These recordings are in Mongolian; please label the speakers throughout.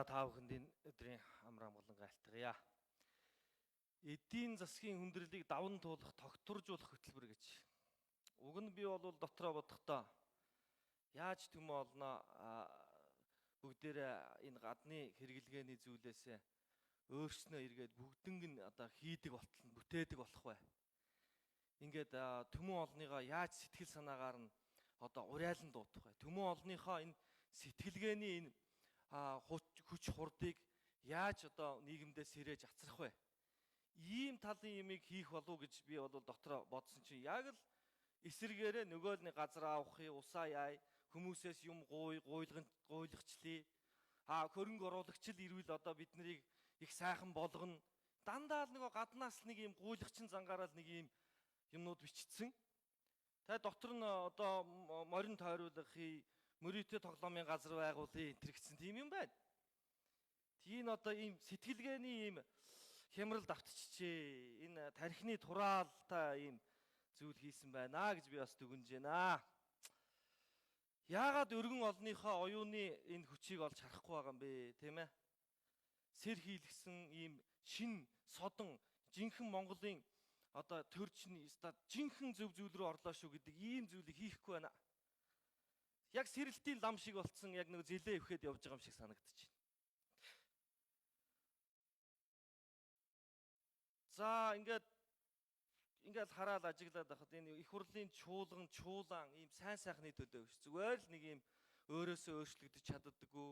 Speaker 1: Та бүхэнд өдрийн амраа болон гайлтгая. Эдийн засгийн хүндрэлийг даван туулах, тогтворжуулах хөтөлбөр гэж. Уг нь би бол дотроо бодохдоо яаж төмөө олноо бүгдээрээ энэ гадны хэрэглгээний зүйлээсээ өөрснөө эргээд бүгднг нь одоо хийдэг болтол нь бүтээдэг болох бай. Ингээд төмөө олныгоо яаж сэтгэл санаагаар нь одоо уриалан дуудах вэ? Төмөө олныхоо энэ сэтгэлгээний энэ хүч хурдыг яаж одоо нийгэмдээ сэрэж ацрах вэ? Ийм талын юмыг хийх болов гэж би бол дотроо бодсон чинь яг л эсэргээрээ нөгөө л нэг газар авахыг усаа яа, хүмүүсээс юм гуйлагчлаа. Хөрөнгө оруулагч л ирвэл одоо бид нарыг их сайхан болгоно. Дандаа л нөгөө гаднаас нэг юм гуйлагчин зангаараа л нэг юм юмнууд бичсэн. Тэгээ дотор нь одоо морин тойруулахыг мөрөөдөө тоглоомын газар байгуулъя энэ гэсэн тийм юм байна. Тийм одоо ийм сэтгэлгээний ийм хямрал давтчихжээ. Энэ тархины тураалтай ийм зүйл хийсэн байна гэж би бас дүгнэж байна. Яагаад өргөн олныхоо оюуны энэ хүчийг олж харахгүй байгаа юм бэ, тийм ээ? Сэр хийлгсэн ийм шин содон жинхэнэ Монголын одоо төрчний жинхэнэ зөв зүйл рүү орлоо шүү гэдэг ийм зүйлийг хийхгүй байна. Яг сэрэлтийн лам шиг болцсон яг нэг зилээ өвхэд явж байгаа юм шиг санагдаж байна. За ингээд хараад ажиглаад байхад энэ их хурлын чуулган ийм сайн сайхны төлөө биш. Зүгээр л нэг ийм өөрөөсөө өөрчлөгдөж чаддаггүй,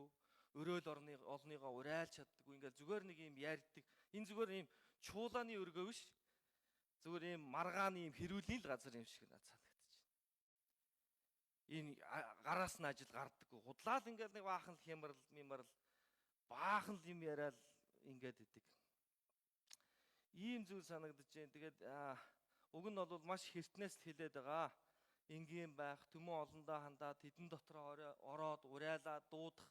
Speaker 1: өрөөл олныгоо уриалж чаддаггүй. Ингээд зүгээр нэг ийм ярьдаг. Энэ зүгээр ийм чуулааны өргөө биш. Зүгээр ийм маргааны ийм хэрүүлийн л газар юм шиг надад санагдаж байна. Энэ гараас нь ажил гардаггүй. Худлаа л ингээд нэг баахан л хямрал, баахан л юм яриад ингээд идэг. Ийм зүйл санагдаж байна. Тэгээд уг нь бол маш хэртнээс л хэлээд байгаа. Энгийн байх, төмөө олондоо хандаад тэдэн дотроо ороод уриалаад дуудах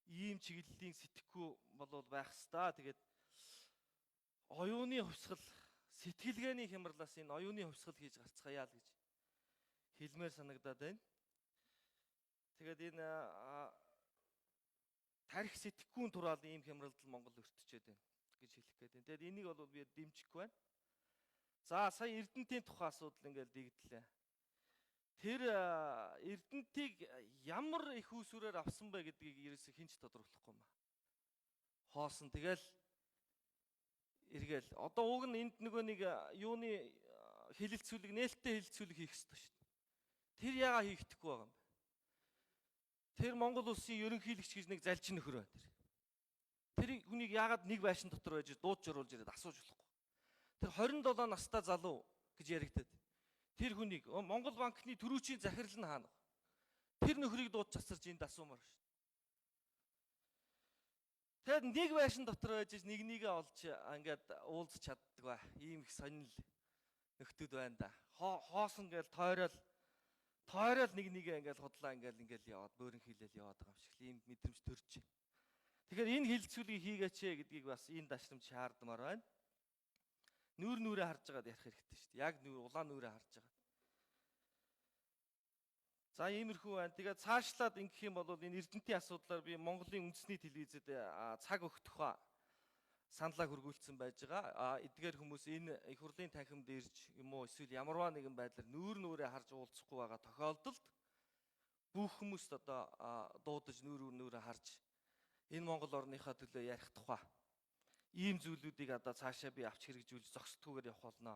Speaker 1: ийм чиглэлийн сэтгэхүй бол байх ёстой. Тэгээд оюуны хувьсгал, сэтгэлгээний хямралаас энэ оюуны хувьсгал хийж гарцгаая л гэж хэлмээр санагдаад байна. Тэгээд энэ тарих сэтгэхүйн тураал ийм хямралд Монгол өртчээд байна гэж хэлэх гээд байна. Тэгээд энийг бол би дэмжихгүй байна. За сая Эрдэнтийн тухай асуудал ингээд дигдлээ. Тэр Эрдэнтийг ямар их үүсвэрээр авсан бэ гэдгийг ерөөсөө хинч тодорхойлохгүй юм. Хоосон тэгэл эргээл. Одоо уг нь энд нөгөө нэг юуны хэлэлцүүлэг, нээлттэй хэлэлцүүлэг хийх ёстой шүү дээ. Тэр яагаад хийгдэхгүй байгаа юм бэ? Тэр Монгол улсын ерөнхийлөгч гэж нэг залчин нөхөр байна тэр. Тэр хүнийг яагаад нэг байшин дотор байж дуудаж оруулж ирээд асууж болохгүй. Тэр 27 настай залуу гэж яригдаад. Тэр хүнийг Монгол банкны төрүүчийн захирал нь хаана? Тэр нөхрийг дуудаж асарж энд асуумаар шүү. Тэгэд нэг байшин дотор байж нэгээ олж ингээд уулзч чаддаг ба. Ийм их сонирхол нөхдүүд байна да. Хоосон гээл тойрол нэгээ ингээд худлаа ингээд яваад бөөрн хийлэл яваад байгаа юм шиг ийм мэдрэмж төрж байна. Тэгэхээр энэ хилцүүлгийг хийгээч гэдгийг бас энэ дашрамж шаардмаар байна. Нүрээ харж байгаад ярих хэрэгтэй шүү дээ. Яг улаан нүрээ харж байгаа. За иймэрхүү байна. Тэгээд цаашлаад ингэх юм бол энэ Эрдэнтийн асуудлаар би Монголын үндэсний телевизэд цаг өгөх тухай саналаа хургуулсан байж байгаа. Эдгээр хүмүүс энэ их хурлын танхимд ирж юм уу эсвэл ямарваа нэгэн байдлаар нүрээ харж уулзахгүй байгаа тохиолдолд бүх хүмүүст одоо дуудаж нүрээ харж энэ Монгол орныхаа төлөө ярих тухай ийм зүйлүүдийг одоо цаашаа би авч хэрэгжүүлж зогсдгүйгээр явах болно.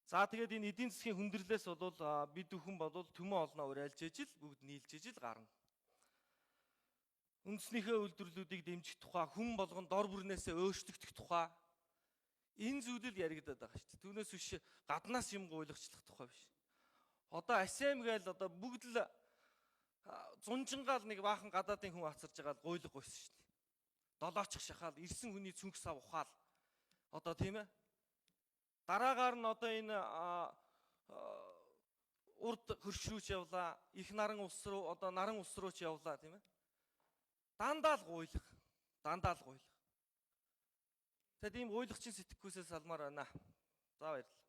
Speaker 1: За тэгээд энэ эдийн засгийн хүндрэлээс бол бид бүхэн бол төмөө олноо уриалж ижил бүгд нийлж ижил гарна. Үндэснийхээ үйлдвэрлэлүүдийг дэмжих тухай, хүн болгон дор бүрнээсээ өөрчлөгдөх тухай энэ зүйлэл яригадаад байгаа шүү дээ. Түүнээс биш гаднаас юм гуйлагчлах тухай биш. Одоо АСЕМ гээл одоо бүгд л зунжингаал нэг баахан гадаадын хүн хацарж байгаа л гуйлах гойсон шүү дээ. Долоочих шахаал ирсэн хүний цүнх сав ухаал. Одоо тийм ээ. Дараагаар нь одоо энэ урд хөрш рүүч явлаа. Их наран улс руу одоо наран улс руу ч явлаа тийм ээ. Дандаа л гуйлах. Тэгэд ийм гуйлагчин сэтгэхүйсээс салмаар байна. За баярлалаа.